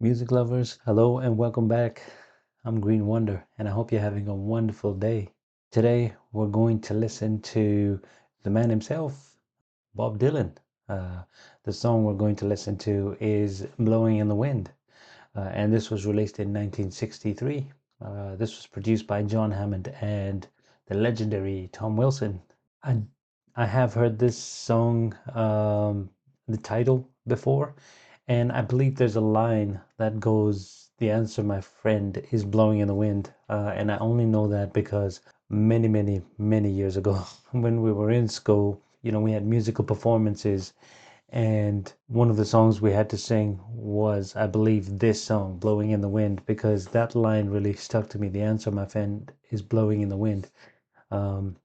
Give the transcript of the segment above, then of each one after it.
Music lovers, hello and welcome back. I'm Green Wonder, and I hope you're having a wonderful day. Today, we're going to listen to the man himself, Bob Dylan. Uh, the song we're going to listen to is Blowing in the Wind, and this was released in 1963. This was produced by John Hammond and the legendary Tom Wilson. I, I have heard this song, the title, before, and I believe there's a line that goes, "The answer, my friend, is blowing in the wind." And I only know that because many, many, many years ago, when we were in school, we had musical performances, and one of the songs we had to sing was, I believe, this song, "Blowing in the Wind," because that line really stuck to me. The answer, my friend, is blowing in the wind. Um,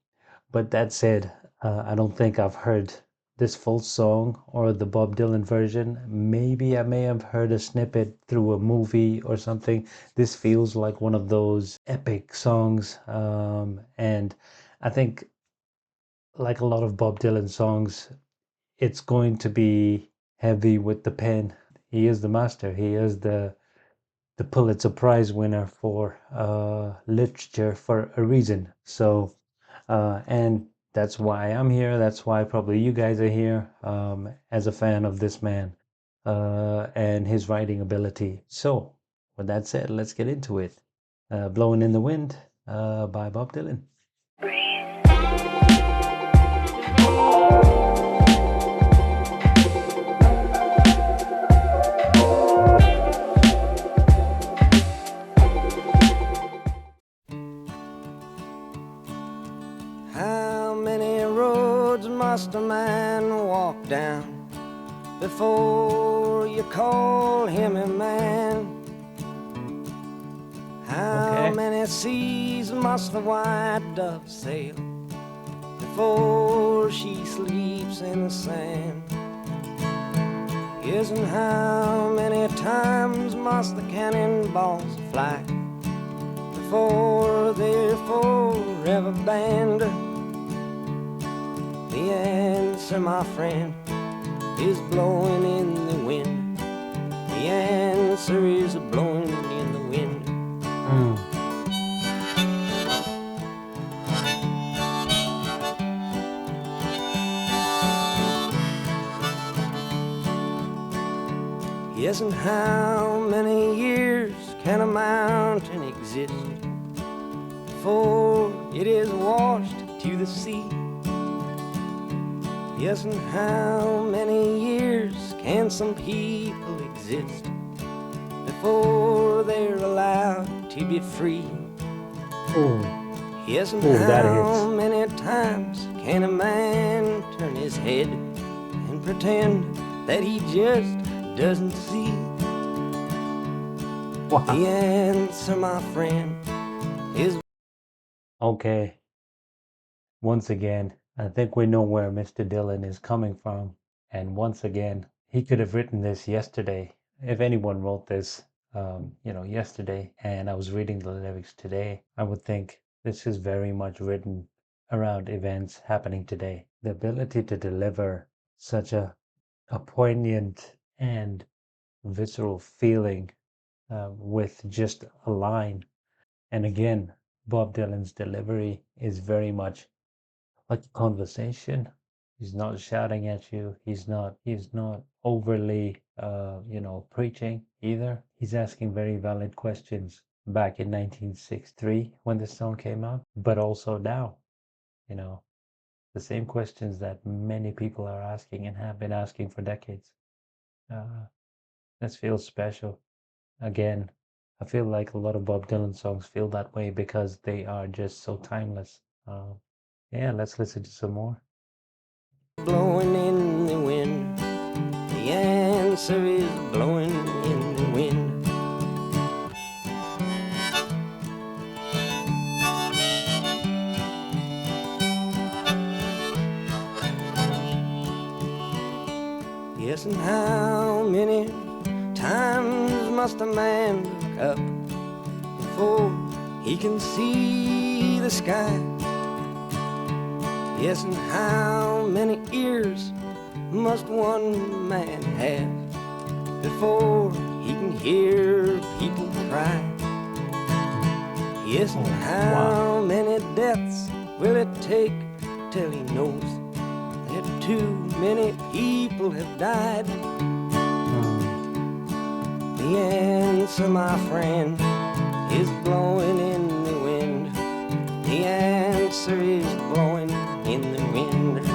but that said, I don't think I've heard this full song or the Bob Dylan version. Maybe I may have heard a snippet through a movie or something. This feels like one of those epic songs. And I think, like a lot of Bob Dylan songs, it's going to be heavy with the pen. He is the master. He is the Pulitzer Prize winner for literature for a reason. So, and that's why I'm here. That's why probably you guys are here, as a fan of this man and his writing ability. So, with that said, let's get into it. Blowing in the Wind by Bob Dylan. How many roads must a man walk down before you call him a man? How Okay. many seas must the white dove sail before she sleeps in the sand? Yes, and how many times must the cannonballs fly before they're forever banned? The answer, my friend, is blowing in the wind. The answer is blowing in the wind. Mm. Yes, and how many years can a mountain exist before it is washed to the sea? Yes, and how many years can some people exist before they're allowed to be free? Oh, Yes, and that how hits. many times can a man turn his head and pretend that he just doesn't see? Wow. The answer, my friend, is Okay. Once again, I think we know where Mr. Dylan is coming from. And once again, he could have written this yesterday. If anyone wrote this, yesterday, and I was reading the lyrics today, I would think this is very much written around events happening today. The ability to deliver such a poignant and visceral feeling with just a line. And again, Bob Dylan's delivery is very much like a conversation. He's not shouting at you. He's not overly preaching either. He's asking very valid questions back in 1963 when this song came out, but also now, you know, the same questions that many people are asking and have been asking for decades. Uh, this feels special. Again, I feel like a lot of Bob Dylan songs feel that way because they are just so timeless. Yeah, let's listen to some more. blowing in the wind. The answer is blowing in the wind. Yes, and how many times must a man look up before he can see the sky? Yes, and how many ears must one man have before he can hear people cry. Yes, and how many deaths will it take till he knows that too many people have died? The answer, my friend, is blowing in the wind. The answer is blowing in the wind.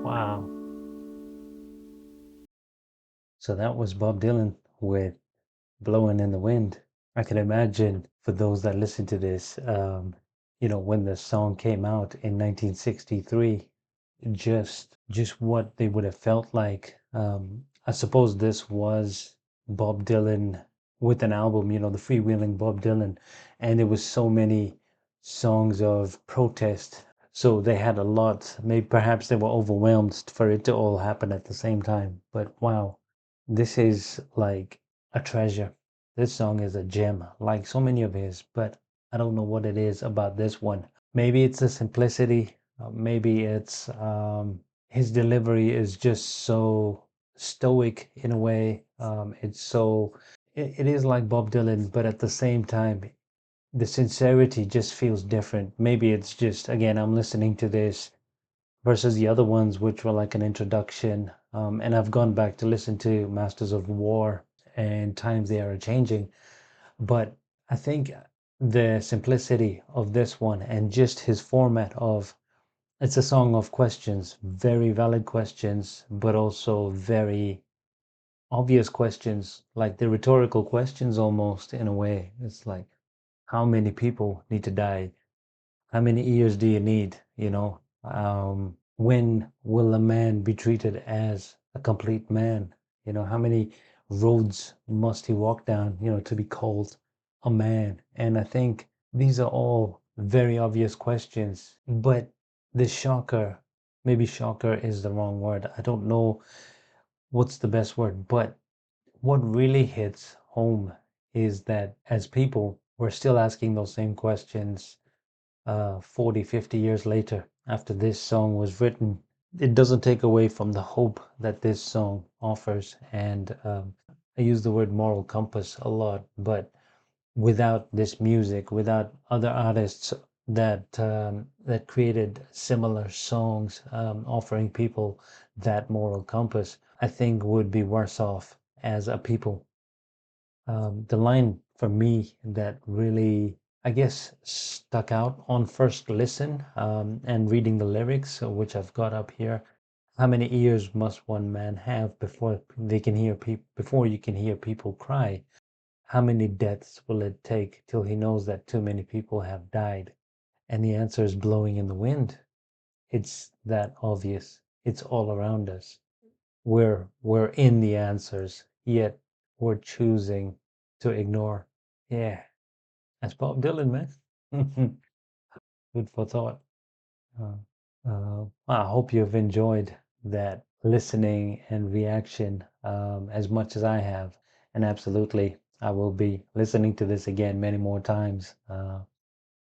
Wow. So that was Bob Dylan with Blowing in the Wind. I can imagine for those that listen to this, when the song came out in 1963, just what they would have felt like. I suppose this was Bob Dylan with an album, the freewheeling Bob Dylan, and there was so many songs of protest. So they had a lot. Maybe perhaps they were overwhelmed for it to all happen at the same time. But wow, this is like a treasure. This song is a gem, like so many of his, but I don't know what it is about this one. Maybe it's the simplicity. Maybe it's his delivery is just so stoic in a way. It is like Bob Dylan, but at the same time, the sincerity just feels different. Maybe it's just, again, I'm listening to this versus the other ones, which were like an introduction. And I've gone back to listen to Masters of War and Times They Are a-Changin. But I think the simplicity of this one and just his format of it's a song of questions, very valid questions, but also very obvious questions, like the rhetorical questions almost in a way. It's like, how many people need to die? How many ears do you need? When will a man be treated as a complete man? How many roads must he walk down, to be called a man? And I think these are all very obvious questions, but the shocker, maybe shocker is the wrong word. I don't know what's the best word, but what really hits home is that as people, we're still asking those same questions 40, 50 years later after this song was written. It doesn't take away from the hope that this song offers. And I use the word moral compass a lot, but without this music, without other artists that created similar songs, offering people that moral compass, I think would be worse off as a people. The line for me that really, I guess, stuck out on first listen and reading the lyrics, which I've got up here. How many ears must one man have before you can hear people cry? How many deaths will it take till he knows that too many people have died? And the answer is blowing in the wind. It's that obvious. It's all around us. We're in the answers, yet we're choosing to ignore. Yeah, that's Bob Dylan, man. Food for thought. Uh, I hope you've enjoyed that listening and reaction as much as I have. And absolutely, I will be listening to this again many more times.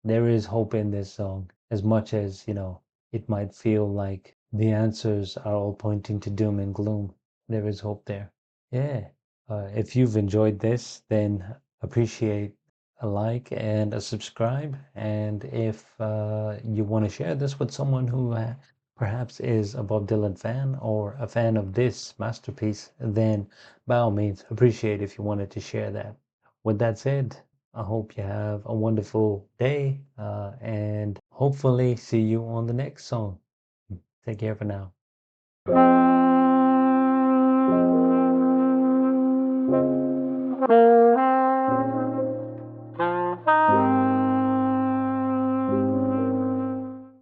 There is hope in this song, as much as, it might feel like the answers are all pointing to doom and gloom. There is hope there. Yeah. If you've enjoyed this, then appreciate a like and a subscribe. And if you want to share this with someone who perhaps is a Bob Dylan fan or a fan of this masterpiece, then by all means, appreciate if you wanted to share that. With that said, I hope you have a wonderful day and hopefully see you on the next song. Take care for now.